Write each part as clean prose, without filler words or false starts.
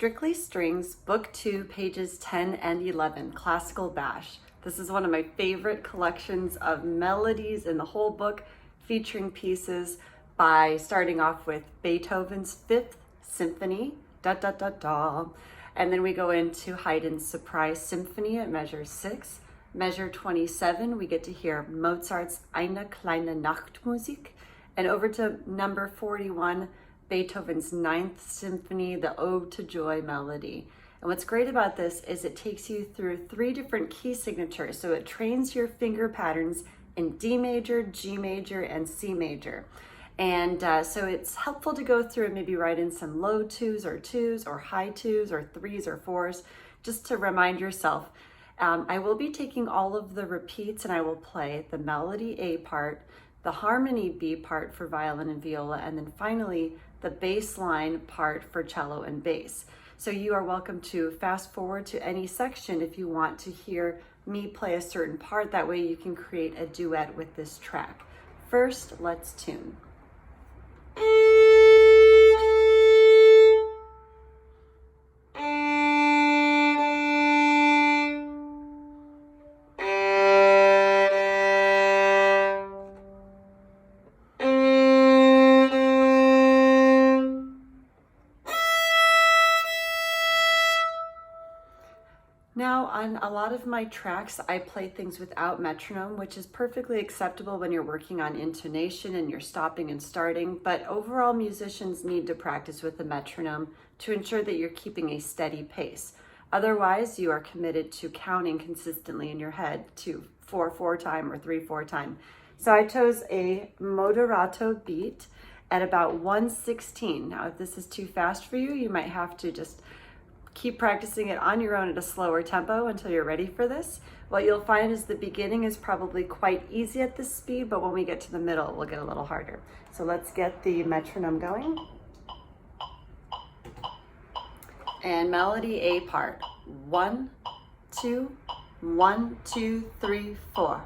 Strictly Strings, Book 2, pages 10 and 11, Classical Bash. This is one of my favorite collections of melodies in the whole book, featuring pieces by starting off with Beethoven's Fifth Symphony, da da da da, and then we go into Haydn's Surprise Symphony at measure 6. Measure 27, we get to hear Mozart's Eine kleine Nachtmusik, and over to number 41, Beethoven's Ninth Symphony, the Ode to Joy melody. And what's great about this is it takes you through 3 different key signatures. So it trains your finger patterns in D major, G major, and C major. And so it's helpful to go through and maybe write in some low 2s or high 2s or 3s or 4s, just to remind yourself. I will be taking all of the repeats and I will play the melody A part, the harmony B part for violin and viola, and then finally the bass line part for cello and bass. So you are welcome to fast forward to any section if you want to hear me play a certain part. That way you can create a duet with this track. First, let's tune. Now, on a lot of my tracks, I play things without metronome, which is perfectly acceptable when you're working on intonation and you're stopping and starting, but overall musicians need to practice with the metronome to ensure that you're keeping a steady pace. Otherwise, you are committed to counting consistently in your head to 4/4 time or 3/4 time. So I chose a moderato beat at about 1/16. Now, if this is too fast for you, you might have to just keep practicing it on your own at a slower tempo until you're ready for this. What you'll find is the beginning is probably quite easy at this speed, but when we get to the middle, it will get a little harder. So let's get the metronome going. And melody A part. 1, 2, 1, 2, 3, 4.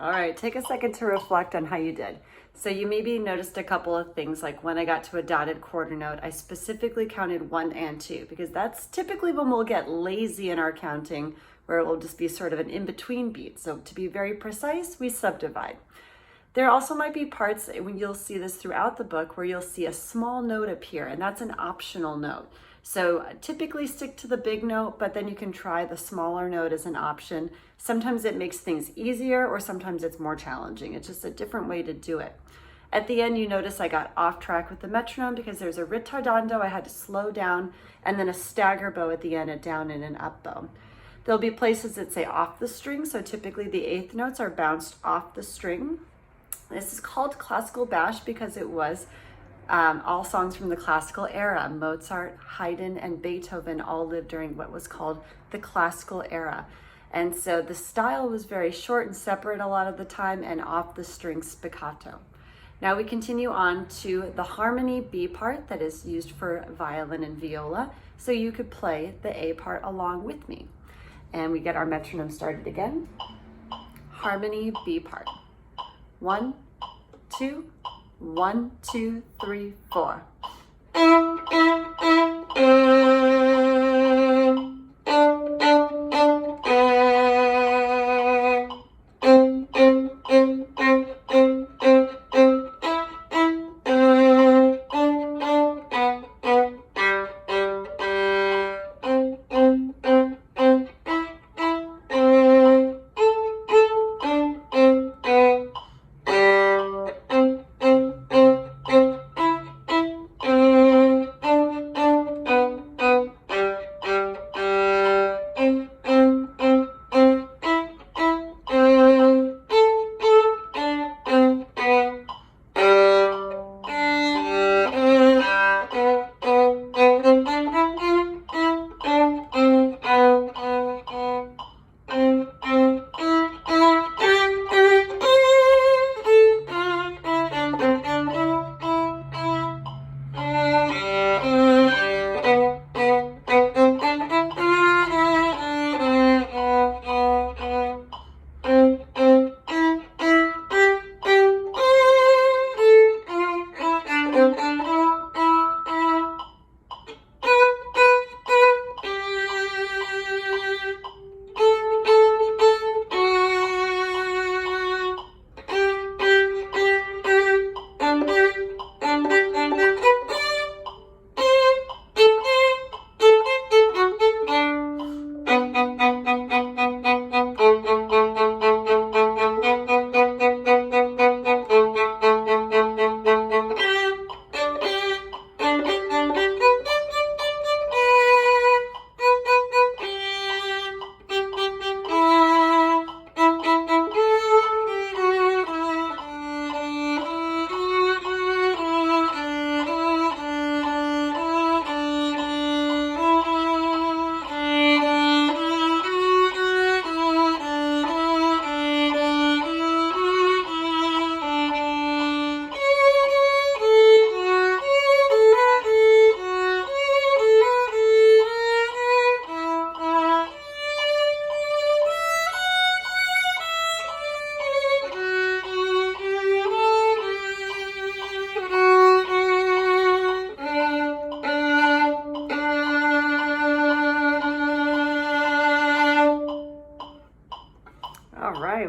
All right, take a second to reflect on how you did. So you maybe noticed a couple of things, like when I got to a dotted quarter note, I specifically counted 1 and 2, because that's typically when we'll get lazy in our counting, where it will just be sort of an in-between beat. So to be very precise, we subdivide. There also might be parts, when you'll see this throughout the book, where you'll see a small note appear, and that's an optional note. So typically stick to the big note, but then you can try the smaller note as an option. Sometimes it makes things easier, or sometimes it's more challenging. It's just a different way to do it. At the end, you notice I got off track with the metronome because there's a ritardando I had to slow down, and then a stagger bow at the end, a down and an up bow. There'll be places that say off the string, so typically the eighth notes are bounced off the string. This is called classical bash because it was all songs from the classical era. Mozart, Haydn, and Beethoven all lived during what was called the classical era. And so the style was very short and separate a lot of the time, and off the string spiccato. Now we continue on to the harmony B part that is used for violin and viola. So you could play the A part along with me. And we get our metronome started again. Harmony B part. 1, 2, 1, 2, 3, 4.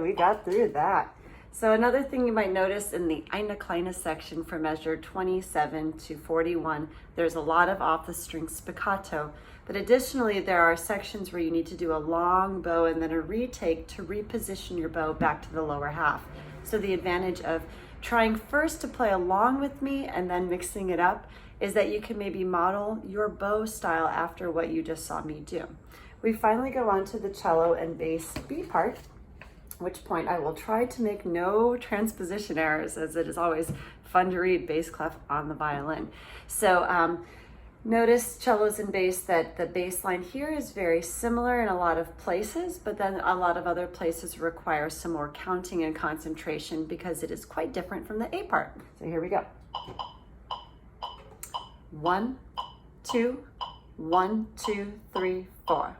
We got through that. So another thing you might notice in the Eine kleine section for measure 27 to 41, there's a lot of off the string spiccato, but additionally there are sections where you need to do a long bow and then a retake to reposition your bow back to the lower half. So the advantage of trying first to play along with me and then mixing it up is that you can maybe model your bow style after what you just saw me do. We finally go on to the cello and bass B part, which point I will try to make no transposition errors, as it is always fun to read bass clef on the violin. So notice cellos and bass that the bass line here is very similar in a lot of places, but then a lot of other places require some more counting and concentration because it is quite different from the A part. So here we go. 1, 2, 1, 2, 3, 4.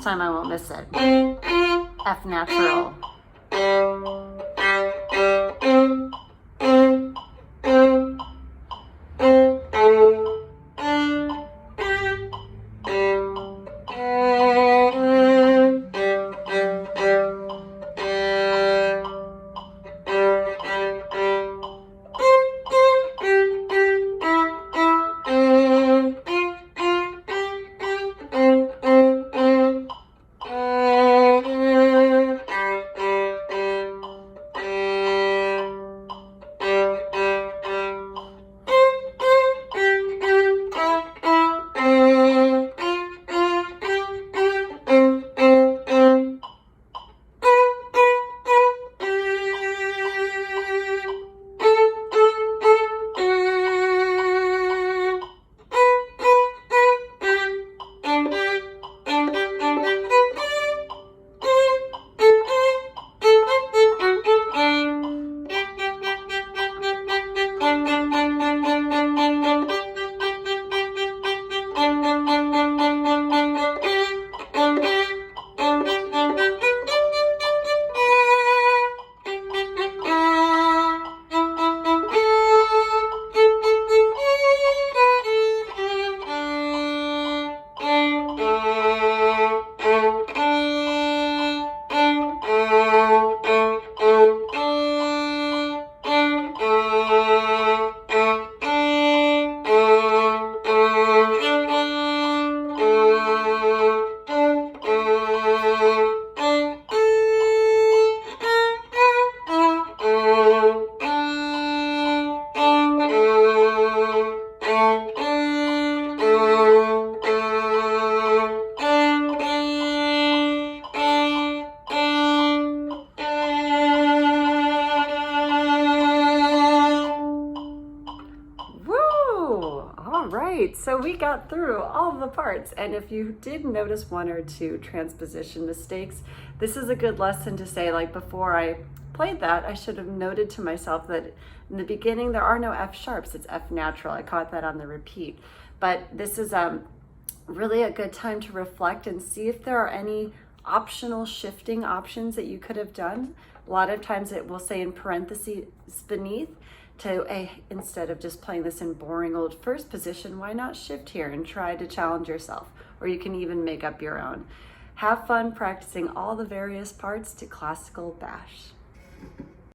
time I won't miss it. F natural. All right, so we got through all the parts, and if you did notice one or two transposition mistakes, this is a good lesson to say, like, before I played that, I should have noted to myself that in the beginning there are no F sharps, it's F natural. I caught that on the repeat. But this is really a good time to reflect and see if there are any optional shifting options that you could have done. A lot of times it will say in parentheses beneath, instead of just playing this in boring old first position, why not shift here and try to challenge yourself? Or you can even make up your own. Have fun practicing all the various parts to classical bash.